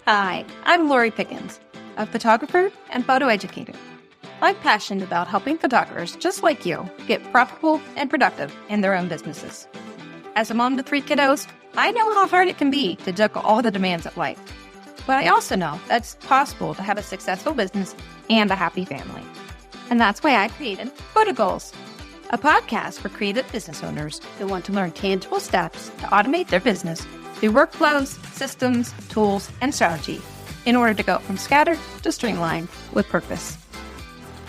Hi, I'm Lori Pickens, a photographer and photo educator. I'm passionate about helping photographers just like you get profitable and productive in their own businesses. As a mom to 3 kiddos, I know how hard it can be to juggle all the demands of life. But I also know that it's possible to have a successful business and a happy family. And that's why I created Photo Goals, a podcast for creative business owners who want to learn tangible steps to automate their business through workflows, systems, tools, and strategy in order to go from scattered to streamlined with purpose.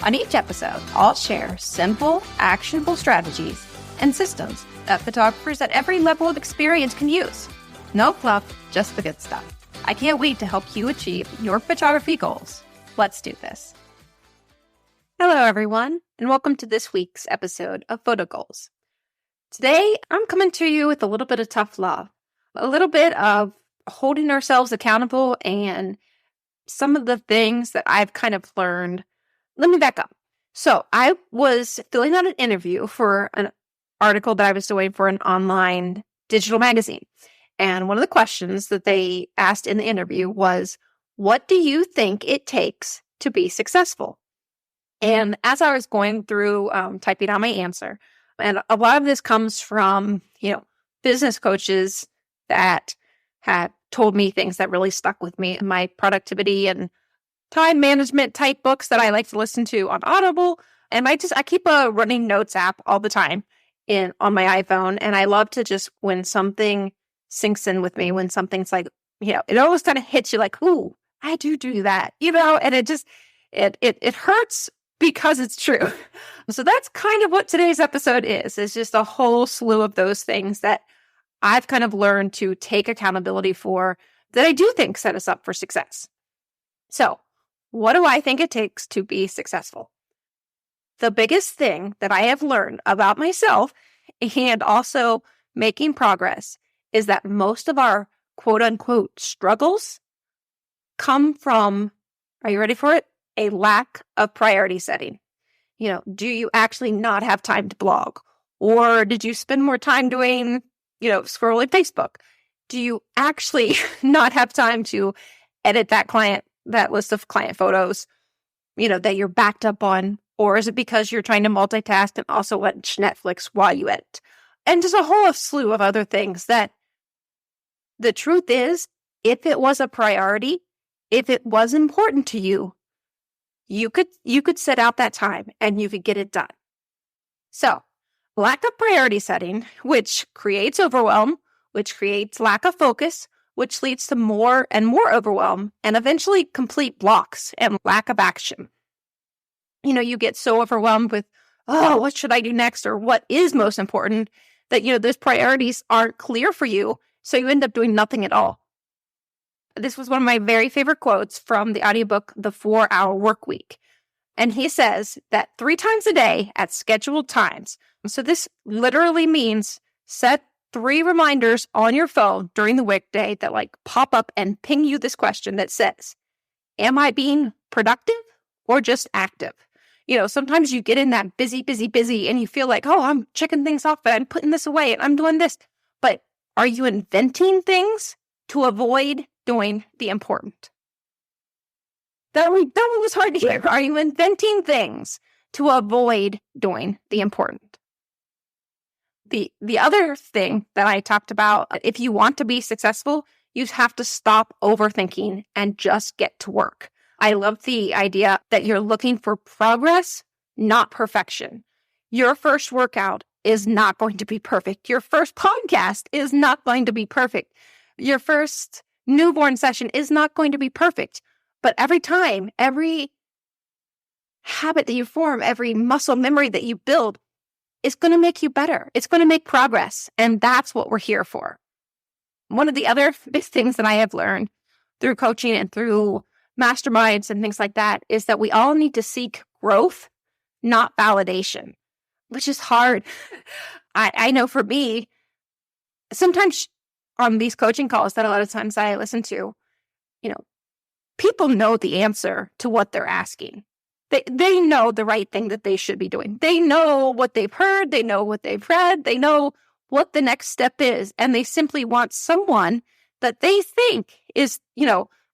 On each episode, I'll share simple, actionable strategies and systems that photographers at every level of experience can use. No fluff, just the good stuff. I can't wait to help you achieve your photography goals. Let's do this. Hello, everyone, and welcome to this week's episode of Photo Goals. Today, I'm coming to you with a little bit of tough love, a little bit of holding ourselves accountable and some of the things that I've kind of learned. Let me back up. So I was filling out an interview for an article that I was doing for an online digital magazine. And one of the questions that they asked in the interview was, what do you think it takes to be successful? And as I was going through typing out my answer, and a lot of this comes from, business coaches that had told me things that really stuck with me, my productivity and time management type books that I like to listen to on Audible. And I keep a running notes app all the time on my iPhone. And I love to just, when something sinks in with me, when something's like, it always kind of hits you like, ooh, I do that, and it hurts because it's true. So that's kind of what today's episode is. It's just a whole slew of those things that I've kind of learned to take accountability for that I do think set us up for success. So what do I think it takes to be successful? The biggest thing that I have learned about myself and also making progress is that most of our quote unquote struggles come from, are you ready for it? A lack of priority setting. Do you actually not have time to blog? Or did you spend more time doing, scrolling Facebook? Do you actually not have time to edit that list of client photos, that you're backed up on? Or is it because you're trying to multitask and also watch Netflix while you edit? And just a whole slew of other things that the truth is, if it was a priority, if it was important to you, you could set out that time and you could get it done. So, lack of priority setting, which creates overwhelm, which creates lack of focus, which leads to more and more overwhelm and eventually complete blocks and lack of action. You get so overwhelmed with, what should I do next? Or what is most important that, those priorities aren't clear for you. So you end up doing nothing at all. This was one of my very favorite quotes from the audiobook, The 4-Hour Workweek. And he says that 3 times a day at scheduled times. So this literally means set 3 reminders on your phone during the weekday that pop up and ping you this question that says, am I being productive or just active? Sometimes you get in that busy, and you feel like, I'm checking things off, and I'm putting this away, and I'm doing this. But are you inventing things to avoid doing the important? That one was hard to hear. Are you inventing things to avoid doing the important? The other thing that I talked about, if you want to be successful, you have to stop overthinking and just get to work. I love the idea that you're looking for progress, not perfection. Your first workout is not going to be perfect. Your first podcast is not going to be perfect. Your first newborn session is not going to be perfect. But every time, every habit that you form, every muscle memory that you build is going to make you better. It's going to make progress. And that's what we're here for. One of the other big things that I have learned through coaching and through masterminds and things like that is that we all need to seek growth, not validation, which is hard. I know for me, sometimes on these coaching calls that a lot of times I listen to, people know the answer to what they're asking. They know the right thing that they should be doing. They know what they've heard. They know what they've read. They know what the next step is. And they simply want someone that they think is,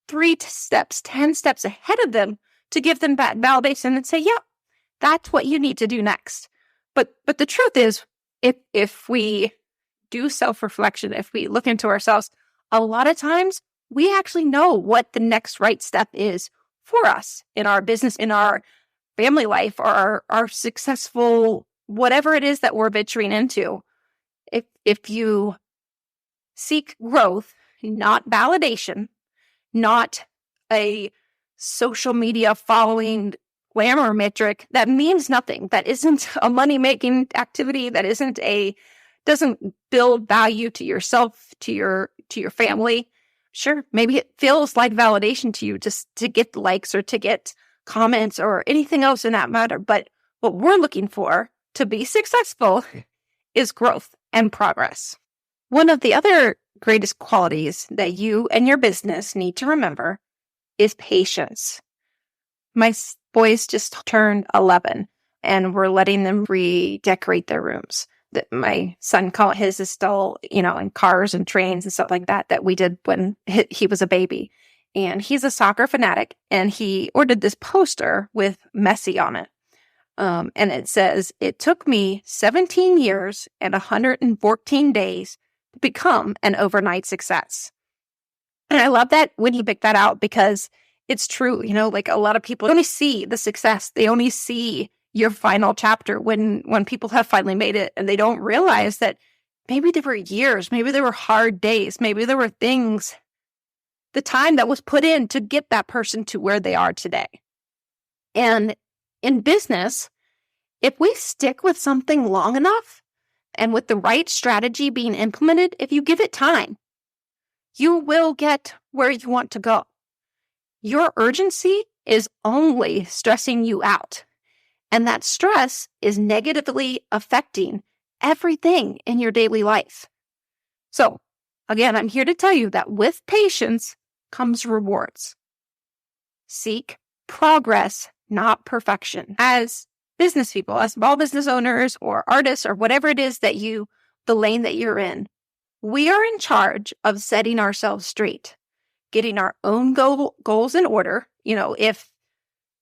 3 steps, 10 steps ahead of them to give them that validation and say, yeah, that's what you need to do next. But the truth is, if we do self-reflection, if we look into ourselves, a lot of times we actually know what the next right step is for us in our business, in our family life, or our successful, whatever it is that we're venturing into. If you seek growth, not validation, not a social media following glamour metric that means nothing, that isn't a money-making activity, that doesn't build value to yourself, to your family. Sure, maybe it feels like validation to you just to get likes or to get comments or anything else in that matter. But what we're looking for to be successful is growth and progress. One of the other greatest qualities that you and your business need to remember is patience. My boys just turned 11 and we're letting them redecorate their rooms. That my son called his is still, in cars and trains and stuff like that we did when he was a baby. And he's a soccer fanatic, and he ordered this poster with Messi on it. And it says, "It took me 17 years and 114 days to become an overnight success." And I love that when he picked that out, because it's true. Like, a lot of people only see the success. They only see your final chapter when people have finally made it, and they don't realize that maybe there were years, maybe there were hard days, maybe there were things, the time that was put in to get that person to where they are today. And in business, if we stick with something long enough and with the right strategy being implemented, if you give it time, you will get where you want to go. Your urgency is only stressing you out. And that stress is negatively affecting everything in your daily life. So, again, I'm here to tell you that with patience comes rewards. Seek progress, not perfection. As business people, as small business owners or artists or whatever it is the lane that you're in, we are in charge of setting ourselves straight, getting our own goals in order. If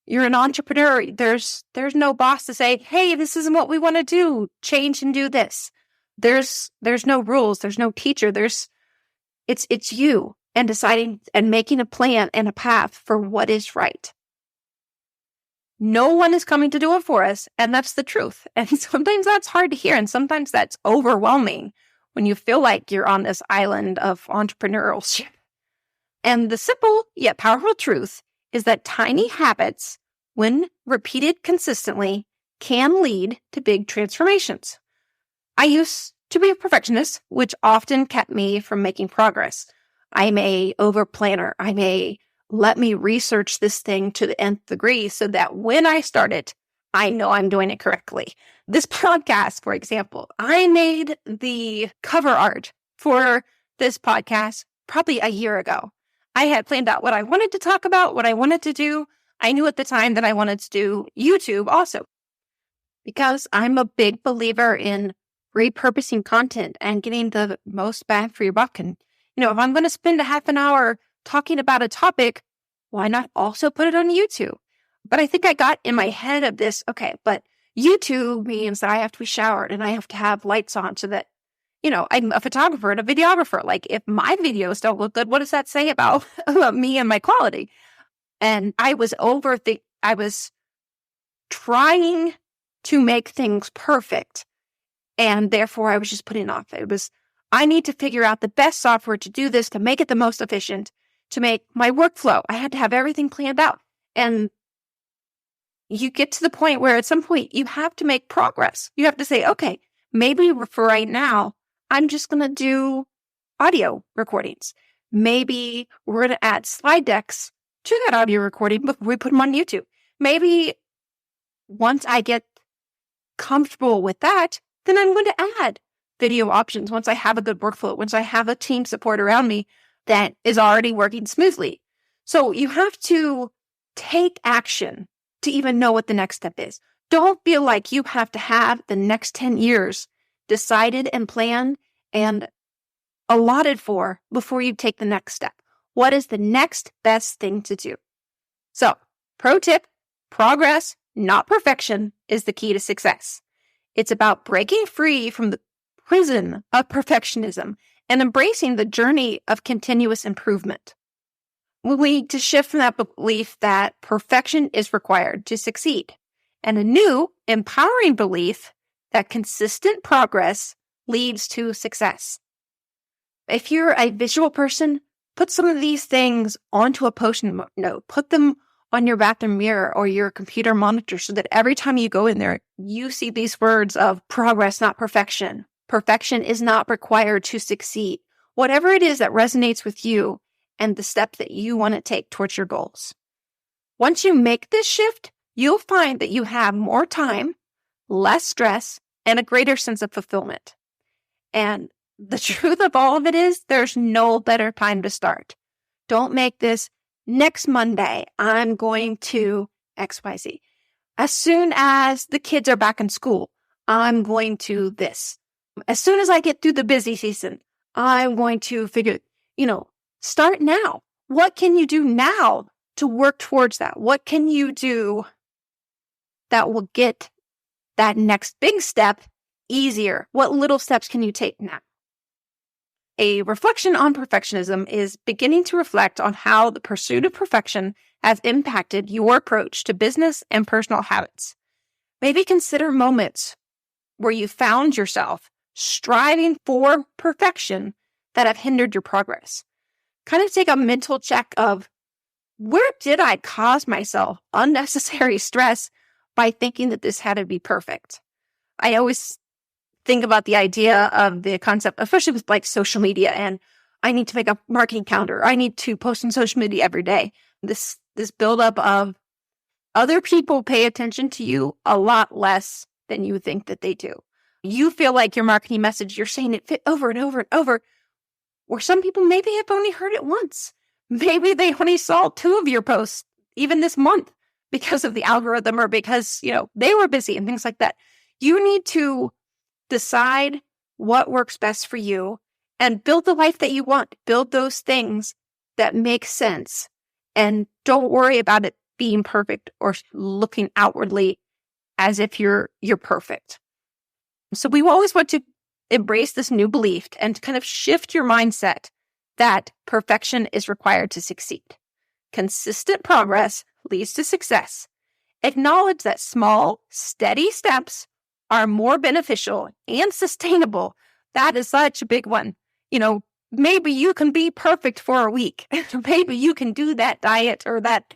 you're an entrepreneur, there's no boss to say, "Hey, this isn't what we want to do. Change and do this." There's no rules. There's no teacher. It's you and deciding and making a plan and a path for what is right. No one is coming to do it for us, and that's the truth. And sometimes that's hard to hear, and sometimes that's overwhelming when you feel like you're on this island of entrepreneurship. And the simple yet powerful truth is that tiny habits, when repeated consistently, can lead to big transformations. I used to be a perfectionist, which often kept me from making progress. I'm a over-planner. I'm a let me research this thing to the nth degree so that when I start it, I know I'm doing it correctly. This podcast, for example, I made the cover art for this podcast probably a year ago. I had planned out what I wanted to talk about, what I wanted to do. I knew at the time that I wanted to do YouTube also, because I'm a big believer in repurposing content and getting the most bang for your buck. And, if I'm going to spend a half an hour talking about a topic, why not also put it on YouTube? But I think I got in my head of this, okay, but YouTube means that I have to be showered and I have to have lights on so that, I'm a photographer and a videographer. Like, if my videos don't look good, what does that say about me and my quality? And I was trying to make things perfect. And therefore, I was just putting off. I need to figure out the best software to do this, to make it the most efficient, to make my workflow. I had to have everything planned out. And you get to the point where at some point you have to make progress. You have to say, okay, maybe for right now, I'm just going to do audio recordings. Maybe we're going to add slide decks to that audio recording before we put them on YouTube. Maybe once I get comfortable with that, then I'm going to add video options once I have a good workflow, once I have a team support around me that is already working smoothly. So you have to take action to even know what the next step is. Don't feel like you have to have the next 10 years decided and planned and allotted for before you take the next step. What is the next best thing to do? So, pro tip, progress, not perfection, is the key to success. It's about breaking free from the prison of perfectionism and embracing the journey of continuous improvement. We need to shift from that belief that perfection is required to succeed, and a new, empowering belief that consistent progress leads to success. If you're a visual person, put some of these things onto a Post-it note. Put them on your bathroom mirror or your computer monitor so that every time you go in there, you see these words of progress, not perfection. Perfection is not required to succeed. Whatever it is that resonates with you and the step that you want to take towards your goals. Once you make this shift, you'll find that you have more time, less stress, and a greater sense of fulfillment. And the truth of all of it is there's no better time to start. Don't make this next Monday, I'm going to XYZ. As soon as the kids are back in school, I'm going to this. As soon as I get through the busy season, I'm going to start now. What can you do now to work towards that? What can you do that will get that next big step easier? What little steps can you take now? A reflection on perfectionism is beginning to reflect on how the pursuit of perfection has impacted your approach to business and personal habits. Maybe consider moments where you found yourself striving for perfection that have hindered your progress. Kind of take a mental check of, where did I cause myself unnecessary stress by thinking that this had to be perfect? I always think about the idea of the concept, especially with like social media, and I need to make a marketing calendar. I need to post on social media every day. This buildup of other people pay attention to you a lot less than you think that they do. You feel like your marketing message, you're saying it over and over and over, where some people maybe have only heard it once. Maybe they only saw 2 of your posts even this month because of the algorithm or because, they were busy and things like that. You need to decide what works best for you and build the life that you want. Build those things that make sense, and don't worry about it being perfect or looking outwardly as if you're perfect. So we always want to embrace this new belief and kind of shift your mindset that perfection is required to succeed. Consistent progress leads to success. Acknowledge that small, steady steps are more beneficial and sustainable. That is such a big one. Maybe you can be perfect for a week. Maybe you can do that diet or that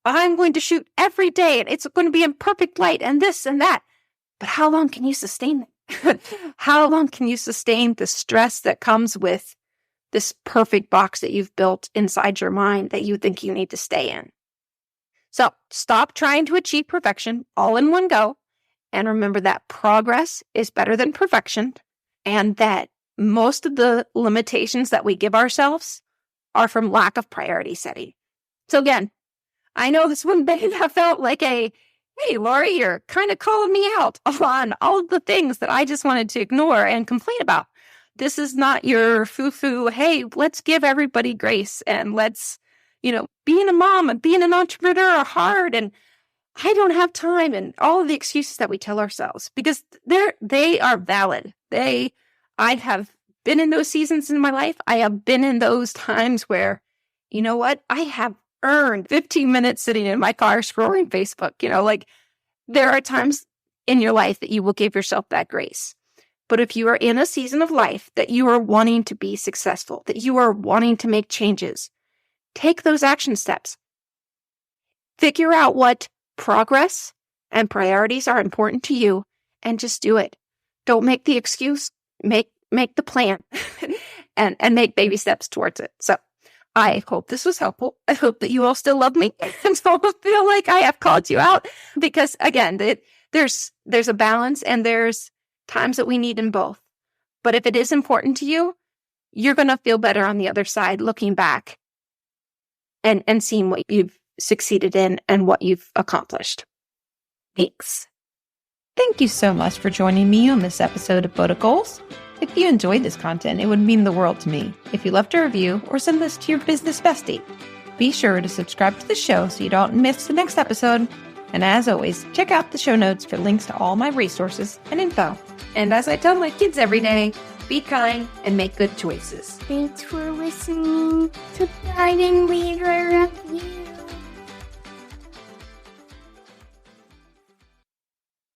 I'm going to shoot every day and it's going to be in perfect light and this and that. But how long can you sustain that? How long can you sustain the stress that comes with this perfect box that you've built inside your mind that you think you need to stay in? So stop trying to achieve perfection all in one go. And remember that progress is better than perfection, and that most of the limitations that we give ourselves are from lack of priority setting. So again, I know this one day that felt like hey, Lori, you're kind of calling me out on all of the things that I just wanted to ignore and complain about. This is not your foo-foo, hey, let's give everybody grace and let's, being a mom and being an entrepreneur are hard and I don't have time, and all of the excuses that we tell ourselves, because they are valid. I have been in those seasons in my life. I have been in those times where, I have earned 15 minutes sitting in my car scrolling Facebook. There are times in your life that you will give yourself that grace. But if you are in a season of life that you are wanting to be successful, that you are wanting to make changes, take those action steps. Figure out what progress and priorities are important to you and just do it. Don't make the excuse, make the plan and make baby steps towards it. So I hope this was helpful. I hope that you all still love me and don't feel like I have called you out, because again, there's a balance and there's times that we need in both. But if it is important to you, you're going to feel better on the other side looking back and seeing what you've succeeded in and what you've accomplished. Thanks. Thank you so much for joining me on this episode of Photo Goals. If you enjoyed this content, it would mean the world to me if you left a review or send this to your business bestie. Be sure to subscribe to the show so you don't miss the next episode. And as always, check out the show notes for links to all my resources and info. And as I tell my kids every day, be kind and make good choices. Thanks for listening to Guide and Leader.